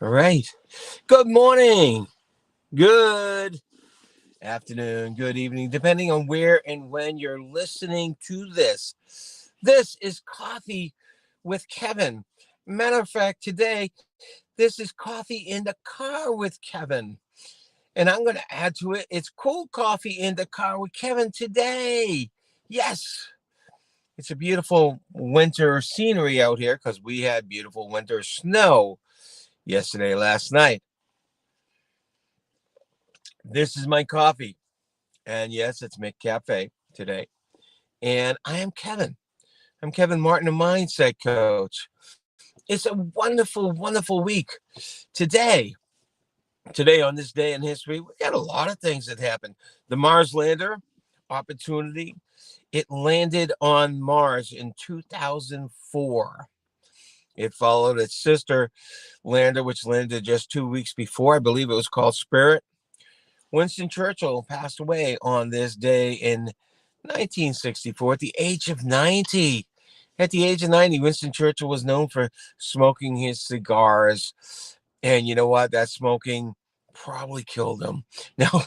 All right. Good morning. Good afternoon. Good evening, depending on where and when you're listening to this. This is Coffee with Kevin. Matter of fact, today, this is Coffee in the Car with Kevin. And I'm going to add to it, it's cold coffee in the car with Kevin today. Yes. It's a beautiful winter scenery out here because we had beautiful winter snow yesterday, last night. This is my coffee. And yes, it's McCafe today. And I am Kevin. I'm Kevin Martin, a mindset coach. It's a wonderful, wonderful week. Today, today on this day in history, we got a lot of things that happened. The Mars lander opportunity, it landed on Mars in 2004. It followed its sister lander, which landed just 2 weeks before. I believe it was called Spirit. Winston Churchill passed away on this day in 1964 at the age of 90. At the age of 90, Winston Churchill was known for smoking his cigars. And you know what? That smoking probably killed him. Now,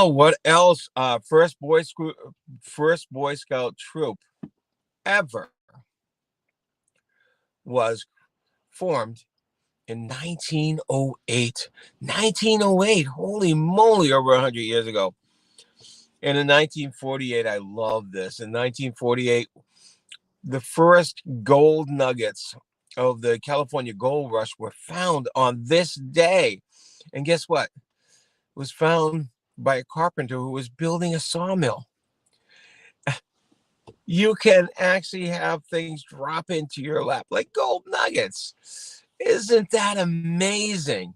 what else? First Boy Scout troop ever was formed in 1908. 1908. Holy moly, over 100 years ago. And in 1948, I love this. In 1948, the first gold nuggets of the California gold rush were found on this day. And guess what? It was found by a carpenter who was building a sawmill. You can actually have things drop into your lap like gold nuggets. Isn't that amazing?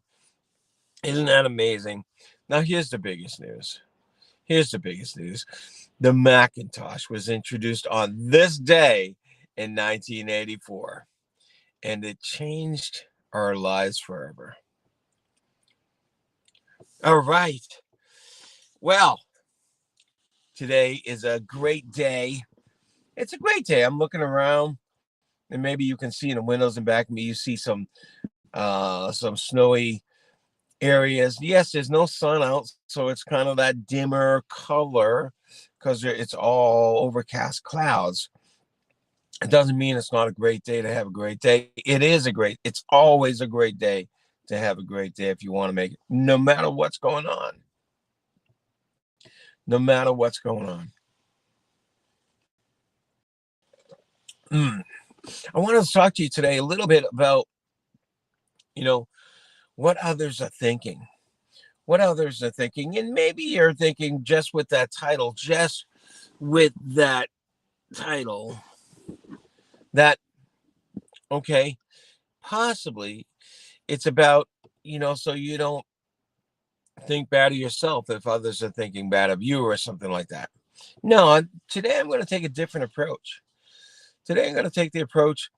Isn't that amazing? Now, here's the biggest news. Here's the biggest news. The Macintosh was introduced on this day in 1984, and it changed our lives forever. All right. Well, today is a great day. It's a great day. I'm looking around, and maybe you can see in the windows in back of me, you see some snowy areas. Yes, there's no sun out, so it's kind of that dimmer color because it's all overcast clouds. It doesn't mean it's not a great day to have a great day. It's always a great day to have a great day if you want to make it, no matter what's going on. No matter what's going on. I want to talk to you today a little bit about, what others are thinking. What others are thinking. And maybe you're thinking just with that title, that, okay, possibly it's about, so you don't think bad of yourself if others are thinking bad of you or something like that. No, today I'm going to take a different approach. Today I'm going to take the approach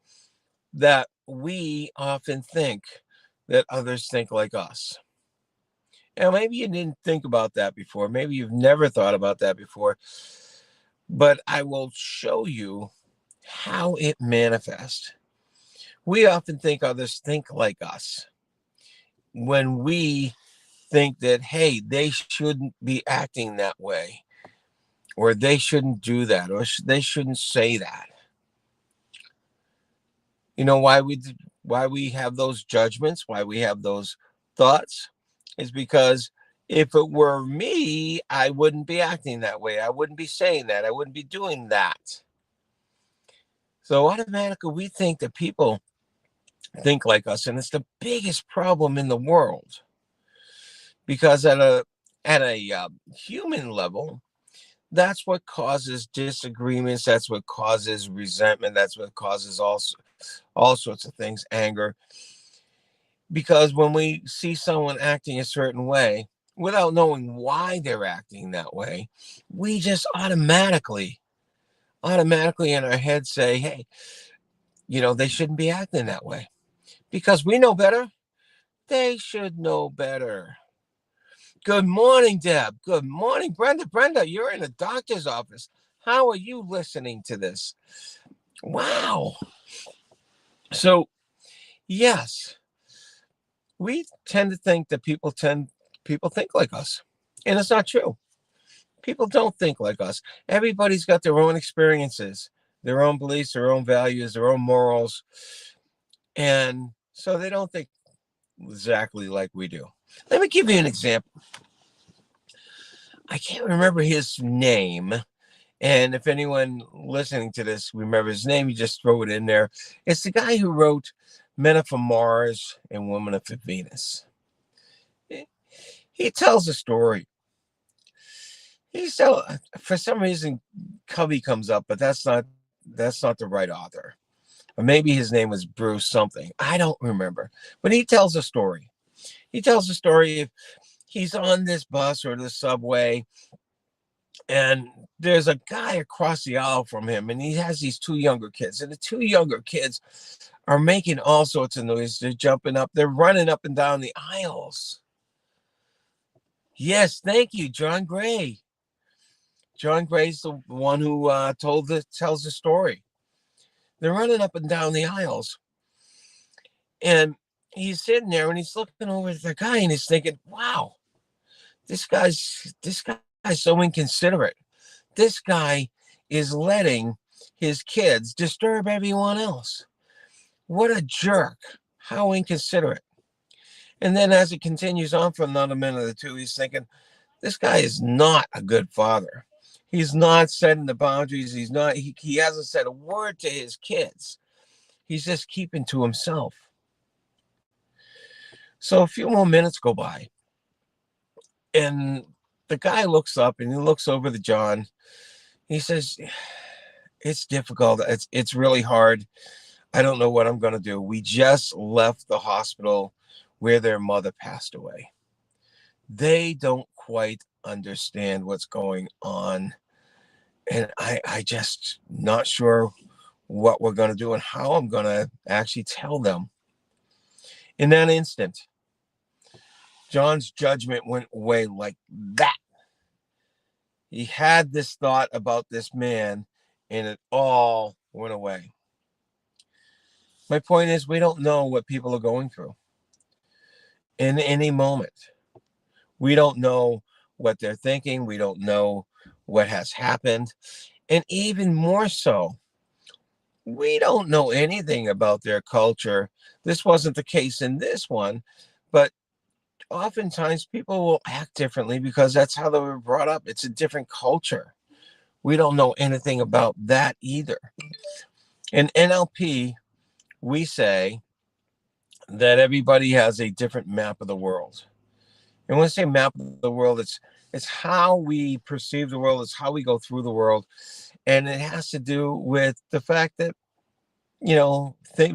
that we often think that others think like us. Now, maybe you didn't think about that before. Maybe you've never thought about that before. But I will show you how it manifests. We often think others think like us when we think that, hey, they shouldn't be acting that way, or they shouldn't do that, or they shouldn't say that. You know why we have those judgments, why we have those thoughts, is because if it were me, I wouldn't be acting that way. I wouldn't be saying that. I wouldn't be doing that. So automatically we think that people think like us, and it's the biggest problem in the world. Because at a human level, that's what causes disagreements. That's what causes resentment. That's what causes all sorts of things, anger. Because when we see someone acting a certain way without knowing why they're acting that way, we just automatically in our head say, hey, they shouldn't be acting that way. Because we know better. They should know better. Good morning, Deb. Good morning, Brenda. Brenda, you're in a doctor's office. How are you listening to this? Wow. So yes, we tend to think that people think like us, and it's not true. People don't think like us. Everybody's got their own experiences, their own beliefs, their own values, their own morals, and so they don't think exactly like we do. Let me give you an example. I can't remember his name. And if anyone listening to this remembers his name, you just throw it in there. It's the guy who wrote Men Are From Mars and Women Are From Venus. He tells a story. For some reason, Covey comes up, but that's not the right author. Or maybe his name was Bruce something. I don't remember. But he tells a story. He tells a story of he's on this bus or the subway, and there's a guy across the aisle from him, and he has these two younger kids, and the two younger kids are making all sorts of noise. They're jumping up, they're running up and down the aisles. Yes, thank you, John Gray. John Gray's the one who tells the story. They're running up and down the aisles, and he's sitting there and he's looking over at the guy and he's thinking, "Wow, this guy's so inconsiderate. This guy is letting his kids disturb everyone else. What a jerk! How inconsiderate." And then as it continues on for another minute or two, he's thinking, "This guy is not a good father. He's not setting the boundaries. He hasn't said a word to his kids. He's just keeping to himself." So a few more minutes go by, and the guy looks up and he looks over to John. He says, "It's difficult. It's really hard. I don't know what I'm going to do. We just left the hospital where their mother passed away. They don't quite understand what's going on. And I just not sure what we're going to do and how I'm going to actually tell them." In that instant, John's judgment went away like that. He had this thought about this man, and it all went away. My point is, we don't know what people are going through in any moment. We don't know what they're thinking. We don't know what has happened. And even more so, we don't know anything about their culture. This wasn't the case in this one, but oftentimes people will act differently because that's how they were brought up. It's a different culture. We don't know anything about that either. In NLP, we say that everybody has a different map of the world. And when I say map of the world, it's how we perceive the world, it's how we go through the world. And it has to do with the fact that,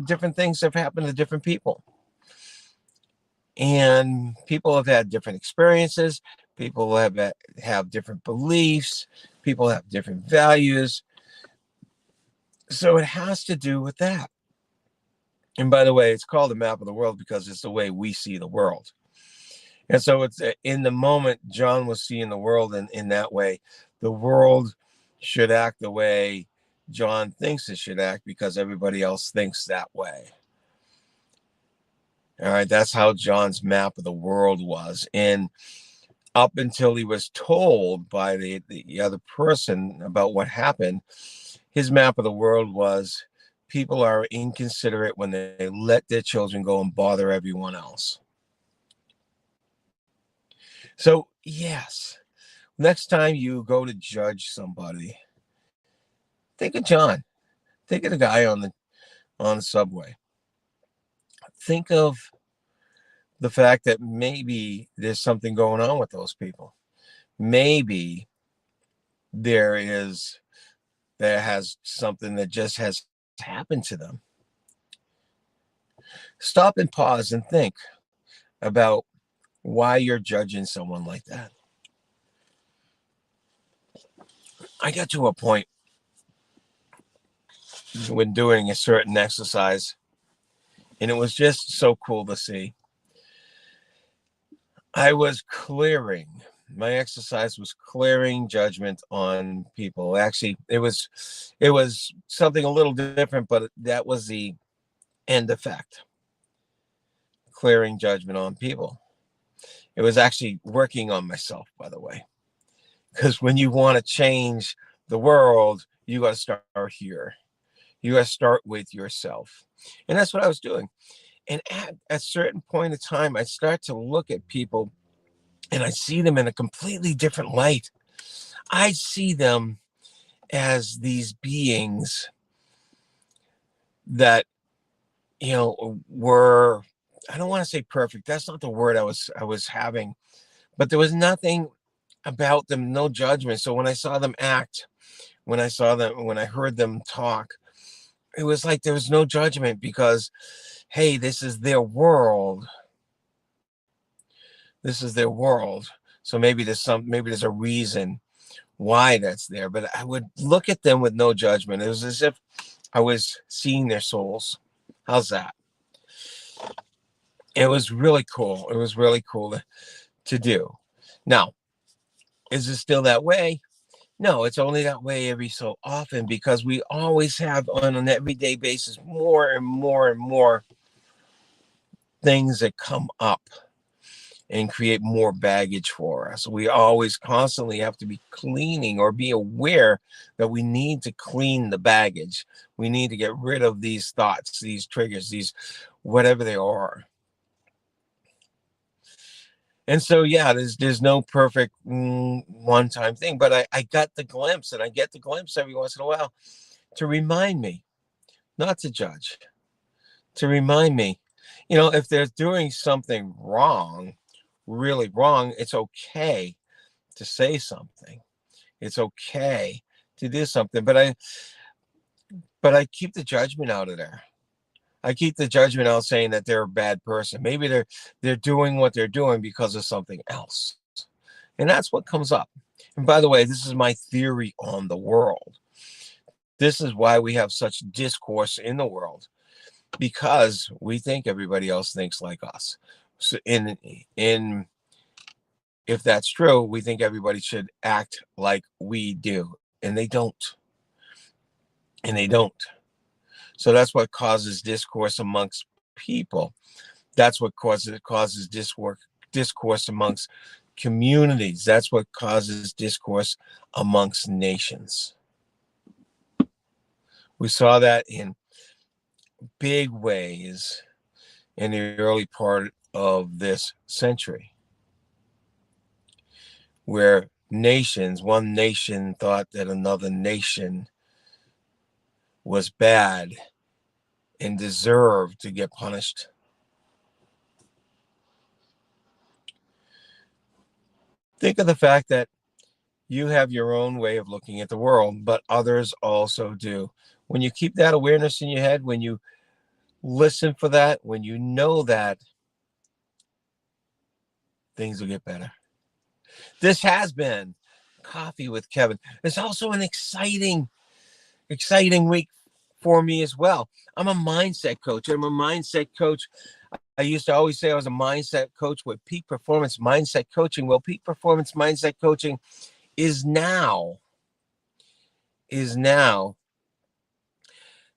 different things have happened to different people. And people have had different experiences. People have different beliefs. People have different values. So it has to do with that. And by the way, it's called the map of the world because it's the way we see the world. And so it's in the moment John was seeing the world in that way. The world should act the way John thinks it should act because everybody else thinks that way. All right, that's how John's map of the world was. And up until he was told by the other person about what happened, his map of the world was people are inconsiderate when they let their children go and bother everyone else. So, yes, next time you go to judge somebody, think of John. Think of the guy on the subway. Think of the fact that maybe there's something going on with those people. Maybe there has something that just has happened to them. Stop and pause and think about why you're judging someone like that. I got to a point when doing a certain exercise, and it was just so cool to see. My exercise was clearing judgment on people. Actually, it was something a little different, but that was the end effect. clearing judgment on people. It was actually working on myself, by the way. Because when you want to change the world, you got to start here. You got to start with yourself. And that's what I was doing. And at a certain point of time, I start to look at people and I see them in a completely different light. I see them as these beings that, were, I don't want to say perfect. That's not the word I was having, but there was nothing about them, no judgment. So when I saw them act, when I heard them talk, it was like there was no judgment because, hey, this is their world. This is their world. So maybe there's a reason why that's there. But I would look at them with no judgment. It was as if I was seeing their souls. How's that? It was really cool. It was really cool to do. Now, is it still that way? No, it's only that way every so often because we always have on an everyday basis more and more and more things that come up and create more baggage for us. We always constantly have to be cleaning or be aware that we need to clean the baggage. We need to get rid of these thoughts, these triggers, these whatever they are. And so, yeah, there's no perfect one-time thing, but I got the glimpse, and I get the glimpse every once in a while to remind me not to judge, to remind me, if they're doing something wrong, really wrong, it's okay to say something. It's okay to do something, but I keep the judgment out of there. I keep the judgment out saying that they're a bad person. Maybe they're doing what they're doing because of something else. And that's what comes up. And by the way, this is my theory on the world. This is why we have such discourse in the world, because we think everybody else thinks like us. So if that's true, we think everybody should act like we do, and they don't. And they don't. So that's what causes discourse amongst people. That's what causes discourse amongst communities. That's what causes discourse amongst nations. We saw that in big ways in the early part of this century, where one nation thought that another nation was bad and deserved to get punished. Think of the fact that you have your own way of looking at the world, but others also do. When you keep that awareness in your head, when you listen for that, when you know that, things will get better. This has been Coffee with Kevin. It's also an exciting week for me as well. I'm a mindset coach. I used to always say I was a mindset coach with Peak Performance Mindset Coaching. Well, Peak Performance Mindset Coaching is now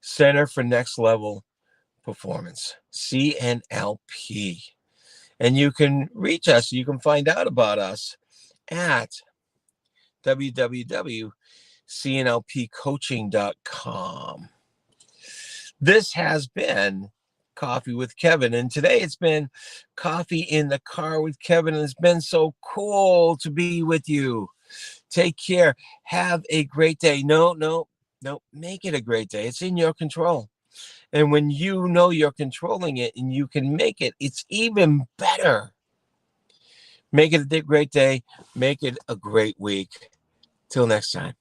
Center for Next Level Performance, CNLP. And you can reach us, you can find out about us at www.cnlpcoaching.com. This has been Coffee with Kevin, and today it's been Coffee in the Car with Kevin, and it's been so cool to be with you. Take care. Have a great day. No, make it a great day. It's in your control. And when you know you're controlling it and you can make it, it's even better. Make it a great day. Make it a great week. Till next time.